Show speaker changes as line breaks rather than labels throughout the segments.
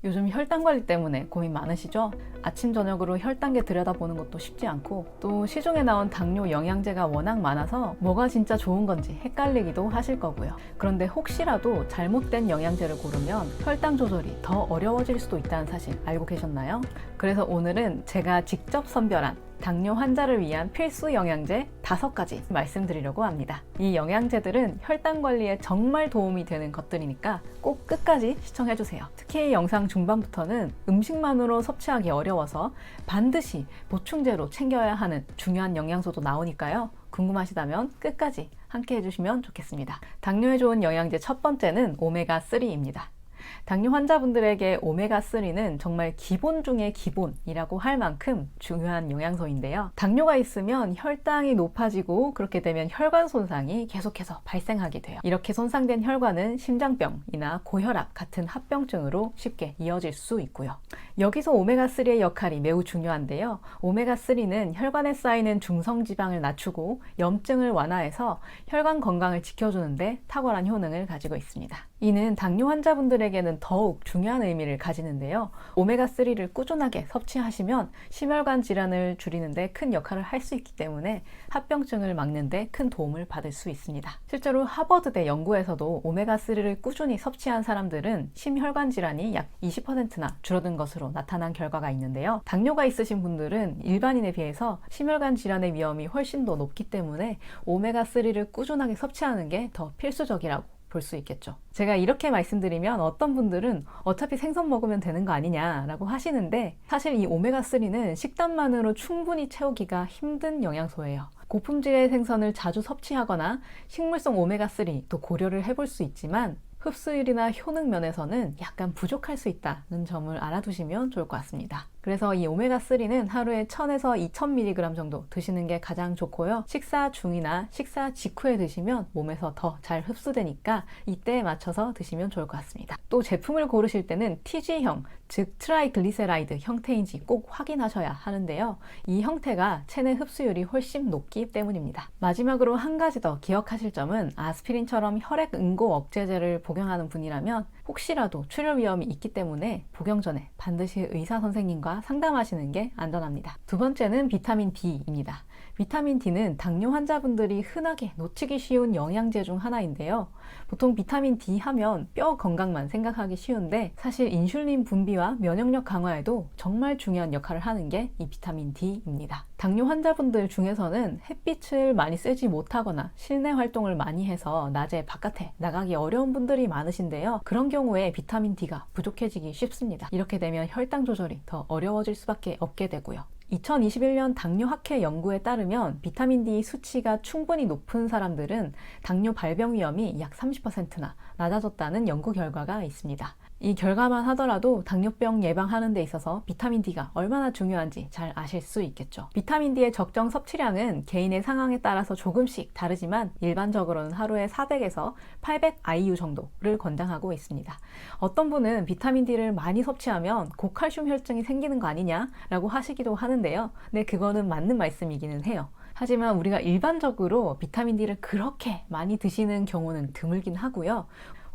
요즘 혈당 관리 때문에 고민 많으시죠? 아침 저녁으로 혈당계 들여다보는 것도 쉽지 않고, 또 시중에 나온 당뇨 영양제가 워낙 많아서 뭐가 진짜 좋은 건지 헷갈리기도 하실 거고요. 그런데 혹시라도 잘못된 영양제를 고르면 혈당 조절이 더 어려워질 수도 있다는 사실 알고 계셨나요? 그래서 오늘은 제가 직접 선별한 당뇨 환자를 위한 필수 영양제 5가지 말씀드리려고 합니다. 이 영양제들은 혈당 관리에 정말 도움이 되는 것들이니까 꼭 끝까지 시청해주세요. 특히 영상 중반부터는 음식만으로 섭취하기 어려워서 반드시 보충제로 챙겨야 하는 중요한 영양소도 나오니까요. 궁금하시다면 끝까지 함께 해주시면 좋겠습니다. 당뇨에 좋은 영양제 첫 번째는 오메가3입니다. 당뇨 환자분들에게 오메가3는 정말 기본 중의 기본이라고 할 만큼 중요한 영양소인데요. 당뇨가 있으면 혈당이 높아지고, 그렇게 되면 혈관 손상이 계속해서 발생하게 돼요. 이렇게 손상된 혈관은 심장병이나 고혈압 같은 합병증으로 쉽게 이어질 수 있고요. 여기서 오메가3의 역할이 매우 중요한데요. 오메가3는 혈관에 쌓이는 중성지방을 낮추고 염증을 완화해서 혈관 건강을 지켜주는데 탁월한 효능을 가지고 있습니다. 이는 당뇨 환자분들에게는 더욱 중요한 의미를 가지는데요. 오메가3를 꾸준하게 섭취하시면 심혈관 질환을 줄이는데 큰 역할을 할 수 있기 때문에 합병증을 막는데 큰 도움을 받을 수 있습니다. 실제로 하버드대 연구에서도 오메가3를 꾸준히 섭취한 사람들은 심혈관 질환이 약 20%나 줄어든 것으로 나타난 결과가 있는데요. 당뇨가 있으신 분들은 일반인에 비해서 심혈관 질환의 위험이 훨씬 더 높기 때문에 오메가3를 꾸준하게 섭취하는 게 더 필수적이라고 볼 수 있겠죠. 제가 이렇게 말씀드리면 어떤 분들은 어차피 생선 먹으면 되는 거 아니냐라고 하시는데, 사실 이 오메가3는 식단만으로 충분히 채우기가 힘든 영양소예요. 고품질의 생선을 자주 섭취하거나 식물성 오메가3도 고려를 해볼 수 있지만, 흡수율이나 효능 면에서는 약간 부족할 수 있다는 점을 알아두시면 좋을 것 같습니다. 그래서 이 오메가3는 하루에 1000에서 2000mg 정도 드시는 게 가장 좋고요. 식사 중이나 식사 직후에 드시면 몸에서 더 잘 흡수되니까 이때에 맞춰서 드시면 좋을 것 같습니다. 또 제품을 고르실 때는 TG형, 즉 트라이글리세라이드 형태인지 꼭 확인하셔야 하는데요. 이 형태가 체내 흡수율이 훨씬 높기 때문입니다. 마지막으로 한 가지 더 기억하실 점은, 아스피린처럼 혈액 응고 억제제를 복용하는 분이라면 혹시라도 출혈 위험이 있기 때문에 복용 전에 반드시 의사 선생님과 상담하시는 게 안전합니다. 두 번째는 비타민 D입니다. 비타민 D는 당뇨 환자분들이 흔하게 놓치기 쉬운 영양제 중 하나인데요. 보통 비타민 D 하면 뼈 건강만 생각하기 쉬운데, 사실 인슐린 분비와 면역력 강화에도 정말 중요한 역할을 하는 게 이 비타민 D입니다. 당뇨 환자분들 중에서는 햇빛을 많이 쐬지 못하거나 실내 활동을 많이 해서 낮에 바깥에 나가기 어려운 분들이 많으신데요. 그런 경우에 비타민 D가 부족해지기 쉽습니다. 이렇게 되면 혈당 조절이 더 어려워질 수밖에 없게 되고요. 2021년 당뇨학회 연구에 따르면 비타민 D 수치가 충분히 높은 사람들은 당뇨 발병 위험이 약 30%나 낮아졌다는 연구 결과가 있습니다. 이 결과만 하더라도 당뇨병 예방하는 데 있어서 비타민 D가 얼마나 중요한지 잘 아실 수 있겠죠. 비타민 D의 적정 섭취량은 개인의 상황에 따라서 조금씩 다르지만 일반적으로는 하루에 400에서 800 IU 정도를 권장하고 있습니다. 어떤 분은 비타민 D를 많이 섭취하면 고칼슘 혈증이 생기는 거 아니냐라고 하시기도 하는데요. 네, 그거는 맞는 말씀이기는 해요. 하지만 우리가 일반적으로 비타민 D를 그렇게 많이 드시는 경우는 드물긴 하고요.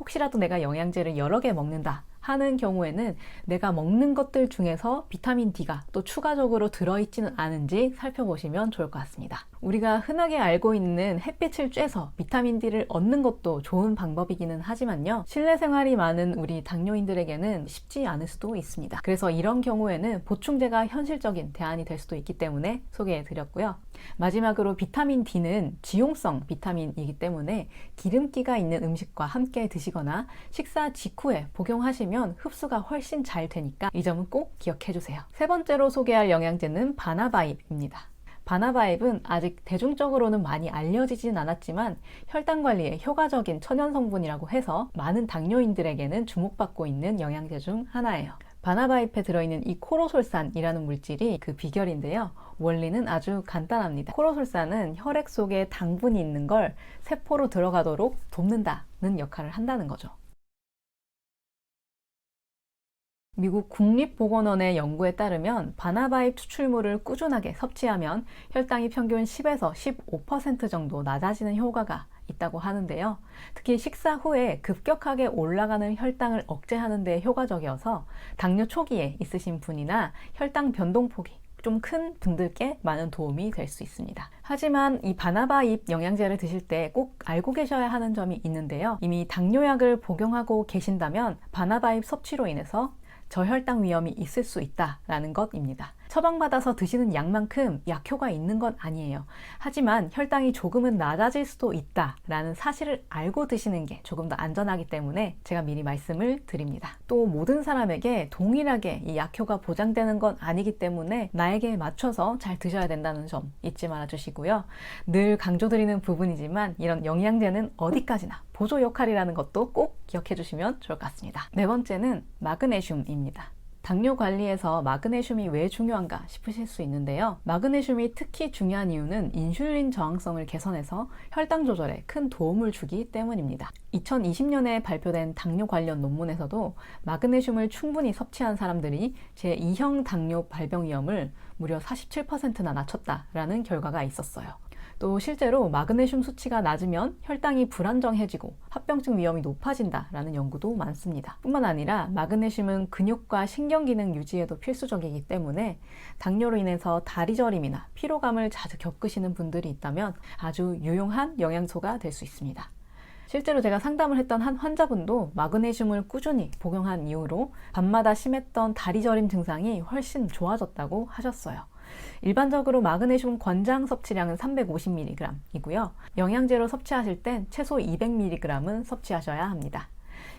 혹시라도 내가 영양제를 여러 개 먹는다 하는 경우에는 내가 먹는 것들 중에서 비타민 D가 또 추가적으로 들어있지는 않은지 살펴보시면 좋을 것 같습니다. 우리가 흔하게 알고 있는 햇빛을 쬐서 비타민 D를 얻는 것도 좋은 방법이기는 하지만요, 실내 생활이 많은 우리 당뇨인들에게는 쉽지 않을 수도 있습니다. 그래서 이런 경우에는 보충제가 현실적인 대안이 될 수도 있기 때문에 소개해 드렸고요. 마지막으로 비타민 D는 지용성 비타민이기 때문에 기름기가 있는 음식과 함께 드시거나 식사 직후에 복용하시면 흡수가 훨씬 잘 되니까 이 점은 꼭 기억해 주세요. 세 번째로 소개할 영양제는 바나바입입니다. 바나바입은 아직 대중적으로는 많이 알려지진 않았지만 혈당 관리에 효과적인 천연 성분이라고 해서 많은 당뇨인들에게는 주목받고 있는 영양제 중 하나예요. 바나바잎에 들어있는 이 코로솔산이라는 물질이 그 비결인데요. 원리는 아주 간단합니다. 코로솔산은 혈액 속에 당분이 있는 걸 세포로 들어가도록 돕는다는 역할을 한다는 거죠. 미국 국립보건원의 연구에 따르면 바나바잎 추출물을 꾸준하게 섭취하면 혈당이 평균 10에서 15% 정도 낮아지는 효과가 있다고 하는데요. 특히 식사 후에 급격하게 올라가는 혈당을 억제하는 데 효과적이어서 당뇨 초기에 있으신 분이나 혈당 변동폭이 좀 큰 분들께 많은 도움이 될 수 있습니다. 하지만 이 바나바잎 영양제를 드실 때 꼭 알고 계셔야 하는 점이 있는데요. 이미 당뇨약을 복용하고 계신다면 바나바잎 섭취로 인해서 저혈당 위험이 있을 수 있다라는 것입니다. 처방받아서 드시는 약만큼 약효가 있는 건 아니에요. 하지만 혈당이 조금은 낮아질 수도 있다라는 사실을 알고 드시는 게 조금 더 안전하기 때문에 제가 미리 말씀을 드립니다. 또 모든 사람에게 동일하게 이 약효가 보장되는 건 아니기 때문에 나에게 맞춰서 잘 드셔야 된다는 점 잊지 말아 주시고요. 늘 강조드리는 부분이지만 이런 영양제는 어디까지나 보조 역할이라는 것도 꼭 기억해 주시면 좋을 것 같습니다. 네 번째는 마그네슘입니다. 당뇨 관리에서 마그네슘이 왜 중요한가 싶으실 수 있는데요. 마그네슘이 특히 중요한 이유는 인슐린 저항성을 개선해서 혈당 조절에 큰 도움을 주기 때문입니다. 2020년에 발표된 당뇨 관련 논문에서도 마그네슘을 충분히 섭취한 사람들이 제2형 당뇨 발병 위험을 무려 47%나 낮췄다라는 결과가 있었어요. 또 실제로 마그네슘 수치가 낮으면 혈당이 불안정해지고 합병증 위험이 높아진다라는 연구도 많습니다. 뿐만 아니라 마그네슘은 근육과 신경기능 유지에도 필수적이기 때문에 당뇨로 인해서 다리 저림이나 피로감을 자주 겪으시는 분들이 있다면 아주 유용한 영양소가 될 수 있습니다. 실제로 제가 상담을 했던 한 환자분도 마그네슘을 꾸준히 복용한 이후로 밤마다 심했던 다리 저림 증상이 훨씬 좋아졌다고 하셨어요. 일반적으로 마그네슘 권장 섭취량은 350mg이고요. 영양제로 섭취하실 땐 최소 200mg은 섭취하셔야 합니다.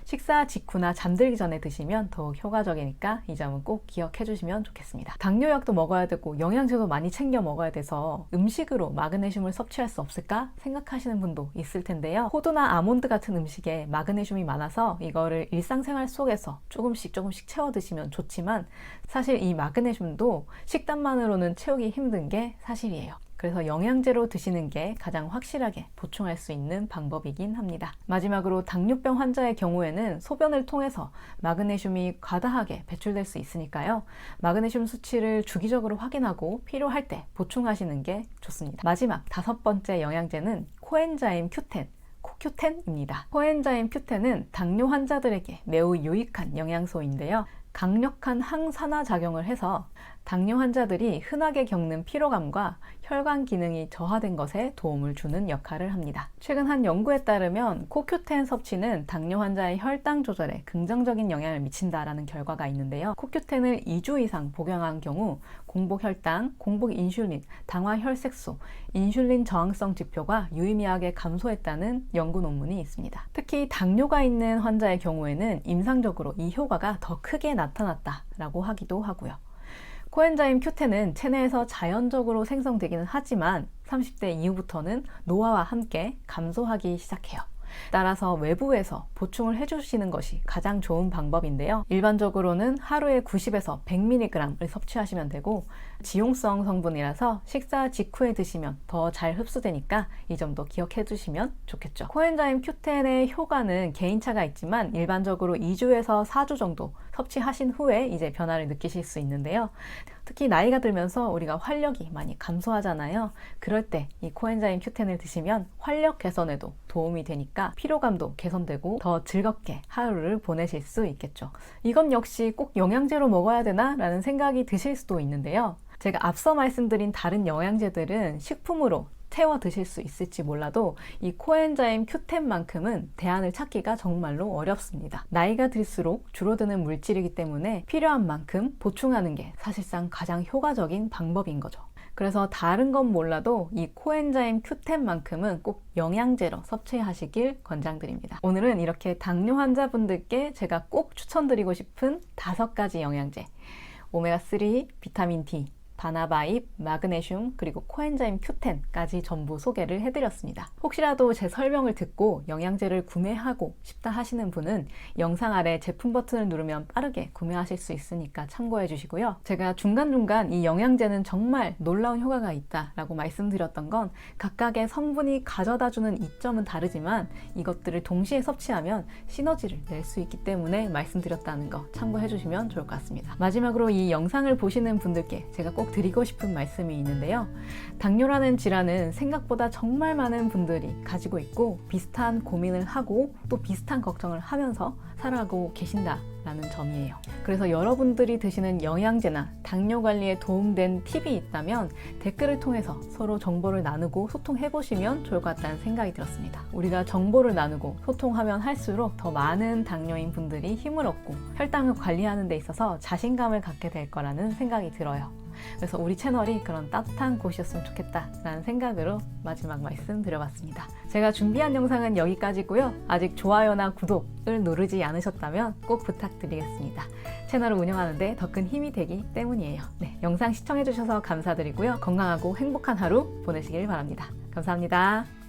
식사 직후나 잠들기 전에 드시면 더욱 효과적이니까 이 점은 꼭 기억해 주시면 좋겠습니다. 당뇨약도 먹어야 되고 영양제도 많이 챙겨 먹어야 돼서 음식으로 마그네슘을 섭취할 수 없을까 생각하시는 분도 있을 텐데요. 호두나 아몬드 같은 음식에 마그네슘이 많아서 이거를 일상생활 속에서 조금씩 채워 드시면 좋지만 사실 이 마그네슘도 식단만으로는 채우기 힘든 게 사실이에요. 그래서 영양제로 드시는 게 가장 확실하게 보충할 수 있는 방법이긴 합니다. 마지막으로 당뇨병 환자의 경우에는 소변을 통해서 마그네슘이 과다하게 배출될 수 있으니까요. 마그네슘 수치를 주기적으로 확인하고 필요할 때 보충하시는 게 좋습니다. 마지막 5번째 영양제는 코엔자임 Q10, 코큐텐입니다. 코엔자임 Q10은 당뇨 환자들에게 매우 유익한 영양소인데요. 강력한 항산화 작용을 해서 당뇨 환자들이 흔하게 겪는 피로감과 혈관 기능이 저하된 것에 도움을 주는 역할을 합니다. 최근 한 연구에 따르면 코큐텐 섭취는 당뇨 환자의 혈당 조절에 긍정적인 영향을 미친다라는 결과가 있는데요. 코큐텐을 2주 이상 복용한 경우 공복 혈당, 공복 인슐린, 당화 혈색소, 인슐린 저항성 지표가 유의미하게 감소했다는 연구 논문이 있습니다. 특히 당뇨가 있는 환자의 경우에는 임상적으로 이 효과가 더 크게 나타났다라고 하기도 하고요. 코엔자임 Q10은 체내에서 자연적으로 생성되기는 하지만 30대 이후부터는 노화와 함께 감소하기 시작해요. 따라서 외부에서 보충을 해주시는 것이 가장 좋은 방법인데요. 일반적으로는 하루에 90에서 100mg을 섭취하시면 되고 지용성 성분이라서 식사 직후에 드시면 더 잘 흡수되니까 이 점도 기억해 주시면 좋겠죠. 코엔자임 Q10의 효과는 개인차가 있지만 일반적으로 2주에서 4주 정도 섭취하신 후에 이제 변화를 느끼실 수 있는데요. 특히 나이가 들면서 우리가 활력이 많이 감소하잖아요. 그럴 때 이 코엔자임 Q10을 드시면 활력 개선에도 도움이 되니까 피로감도 개선되고 더 즐겁게 하루를 보내실 수 있겠죠. 이건 역시 꼭 영양제로 먹어야 되나? 라는 생각이 드실 수도 있는데요. 제가 앞서 말씀드린 다른 영양제들은 식품으로 태워 드실 수 있을지 몰라도 이 코엔자임 Q10만큼은 대안을 찾기가 정말로 어렵습니다. 나이가 들수록 줄어드는 물질이기 때문에 필요한 만큼 보충하는 게 사실상 가장 효과적인 방법인 거죠. 그래서 다른 건 몰라도 이 코엔자임 Q10만큼은 꼭 영양제로 섭취하시길 권장드립니다. 오늘은 이렇게 당뇨 환자분들께 제가 꼭 추천드리고 싶은 5가지 영양제, 오메가3, 비타민 D, 바나바잎, 마그네슘, 그리고 코엔자임 Q10까지 전부 소개를 해드렸습니다. 혹시라도 제 설명을 듣고 영양제를 구매하고 싶다 하시는 분은 영상 아래 제품 버튼을 누르면 빠르게 구매하실 수 있으니까 참고해 주시고요. 제가 중간중간 이 영양제는 정말 놀라운 효과가 있다라고 말씀드렸던 건 각각의 성분이 가져다주는 이점은 다르지만 이것들을 동시에 섭취하면 시너지를 낼 수 있기 때문에 말씀드렸다는 거 참고해 주시면 좋을 것 같습니다. 마지막으로 이 영상을 보시는 분들께 제가 꼭 드리고 싶은 말씀이 있는데요. 당뇨라는 질환은 생각보다 정말 많은 분들이 가지고 있고 비슷한 고민을 하고 또 비슷한 걱정을 하면서 살아가고 계신다라는 점이에요. 그래서 여러분들이 드시는 영양제나 당뇨 관리에 도움된 팁이 있다면 댓글을 통해서 서로 정보를 나누고 소통해 보시면 좋을 것 같다는 생각이 들었습니다. 우리가 정보를 나누고 소통하면 할수록 더 많은 당뇨인 분들이 힘을 얻고 혈당을 관리하는 데 있어서 자신감을 갖게 될 거라는 생각이 들어요. 그래서 우리 채널이 그런 따뜻한 곳이었으면 좋겠다라는 생각으로 마지막 말씀 드려봤습니다. 제가 준비한 영상은 여기까지고요. 아직 좋아요나 구독을 누르지 않으셨다면 꼭 부탁드리겠습니다. 채널을 운영하는데 더 큰 힘이 되기 때문이에요. 네, 영상 시청해주셔서 감사드리고요. 건강하고 행복한 하루 보내시길 바랍니다. 감사합니다.